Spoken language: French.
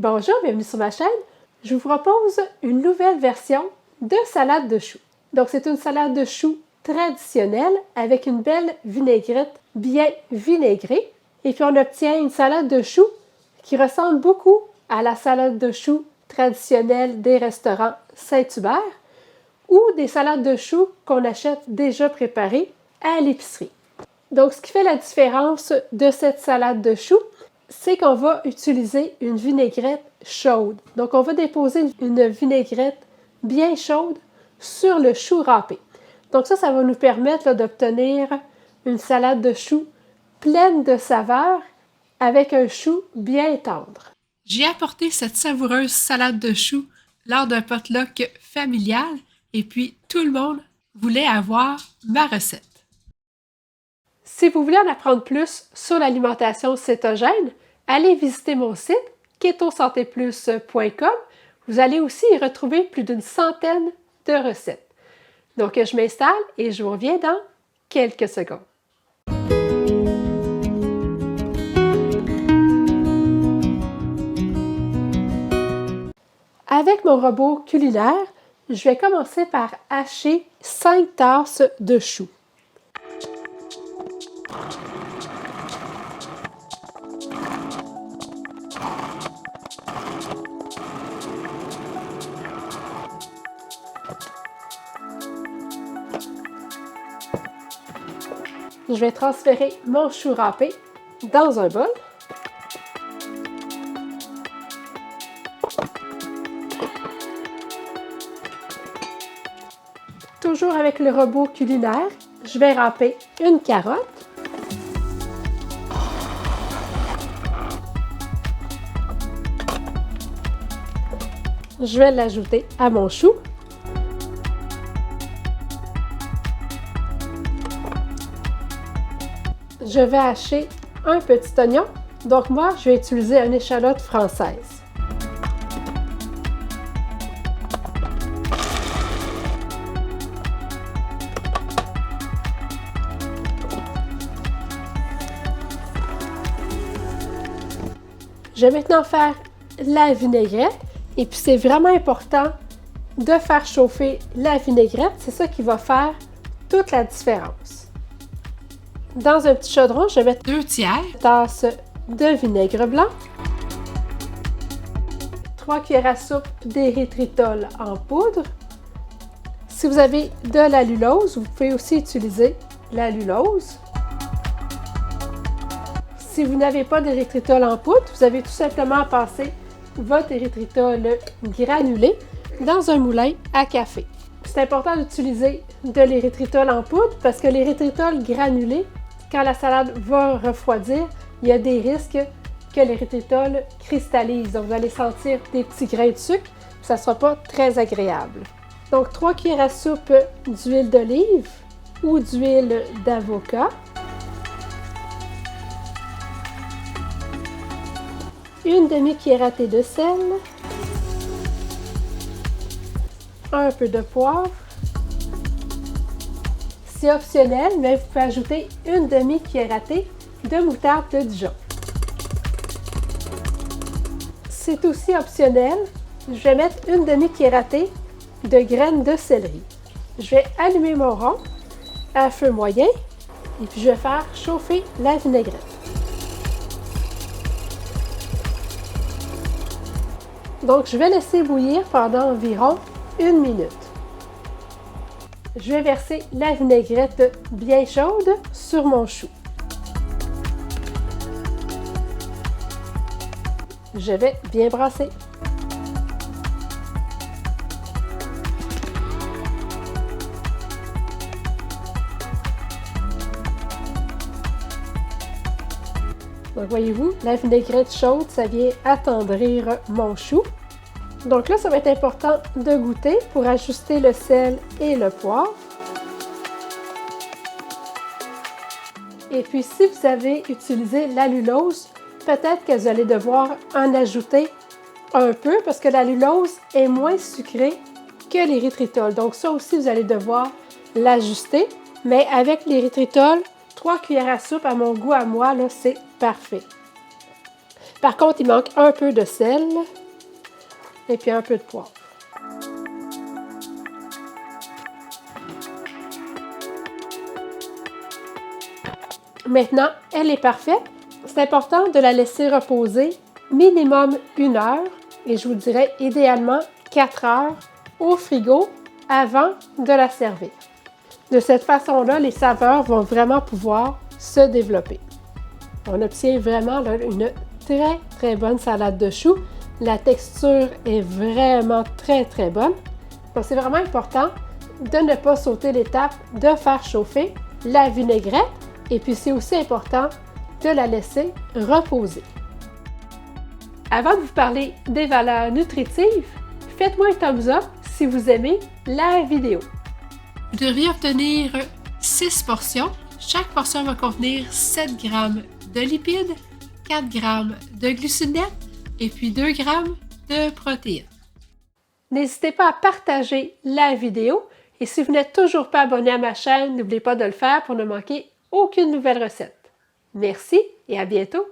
Bonjour, bienvenue sur ma chaîne. Je vous propose une nouvelle version de salade de choux. Donc, c'est une salade de choux traditionnelle avec une belle vinaigrette bien vinaigrée. Et puis, on obtient une salade de choux qui ressemble beaucoup à la salade de choux traditionnelle des restaurants Saint-Hubert ou des salades de choux qu'on achète déjà préparées à l'épicerie. Donc, ce qui fait la différence de cette salade de choux, c'est qu'on va utiliser une vinaigrette chaude. Donc, on va déposer une vinaigrette bien chaude sur le chou râpé. Donc ça va nous permettre d'obtenir une salade de choux pleine de saveurs avec un chou bien tendre. J'ai apporté cette savoureuse salade de choux lors d'un potluck familial et puis tout le monde voulait avoir ma recette. Si vous voulez en apprendre plus sur l'alimentation cétogène, allez visiter mon site ketosantéplus.com. Vous allez aussi y retrouver plus d'une centaine de recettes. Donc, je m'installe et je vous reviens dans quelques secondes. Avec mon robot culinaire, je vais commencer par hacher 5 tasses de choux. Je vais transférer mon chou râpé dans un bol. Toujours avec le robot culinaire, je vais râper une carotte. Je vais l'ajouter à mon chou. Je vais hacher un petit oignon. Donc moi, je vais utiliser une échalote française. Je vais maintenant faire la vinaigrette. Et puis c'est vraiment important de faire chauffer la vinaigrette. C'est ça qui va faire toute la différence. Dans un petit chaudron, je vais mettre 2 tiers tasses de vinaigre blanc, 3 cuillères à soupe d'érythritol en poudre. Si vous avez de l'allulose, vous pouvez aussi utiliser l'allulose. Si vous n'avez pas d'érythritol en poudre, vous avez tout simplement à passer votre érythritol granulé dans un moulin à café. C'est important d'utiliser de l'érythritol en poudre parce que l'érythritol granulé, quand la salade va refroidir, il y a des risques que l'érythritol cristallise. Donc, vous allez sentir des petits grains de sucre, ça ne sera pas très agréable. Donc, 3 cuillères à soupe d'huile d'olive ou d'huile d'avocat. Une demi-cuillère à thé de sel. Un peu de poivre. C'est optionnel, mais vous pouvez ajouter une demi-cuillère à thé de moutarde de Dijon. C'est aussi optionnel, je vais mettre une demi-cuillère à thé de graines de céleri. Je vais allumer mon rond à feu moyen et puis je vais faire chauffer la vinaigrette. Donc, je vais laisser bouillir pendant environ 1 minute. Je vais verser la vinaigrette bien chaude sur mon chou. Je vais bien brasser. Donc, voyez-vous, la vinaigrette chaude, ça vient attendrir mon chou. Donc là, ça va être important de goûter pour ajuster le sel et le poivre. Et puis, si vous avez utilisé l'allulose, peut-être que vous allez devoir en ajouter un peu parce que l'allulose est moins sucrée que l'érythritol. Donc ça aussi, vous allez devoir l'ajuster. Mais avec l'érythritol, 3 cuillères à soupe à mon goût à moi, là, c'est parfait. Par contre, il manque un peu de sel et puis un peu de poivre. Maintenant, elle est parfaite. C'est important de la laisser reposer minimum 1 heure et je vous dirais idéalement 4 heures au frigo avant de la servir. De cette façon-là, les saveurs vont vraiment pouvoir se développer. On obtient vraiment là, une très bonne salade de choux. La texture est vraiment très bonne. Donc c'est vraiment important de ne pas sauter l'étape de faire chauffer la vinaigrette et puis c'est aussi important de la laisser reposer. Avant de vous parler des valeurs nutritives, faites-moi un thumbs up si vous aimez la vidéo. Vous devriez obtenir 6 portions. Chaque portion va contenir 7 g de lipides, 4 g de glucides nets et puis 2 g de protéines. N'hésitez pas à partager la vidéo et si vous n'êtes toujours pas abonné à ma chaîne, n'oubliez pas de le faire pour ne manquer aucune nouvelle recette. Merci et à bientôt!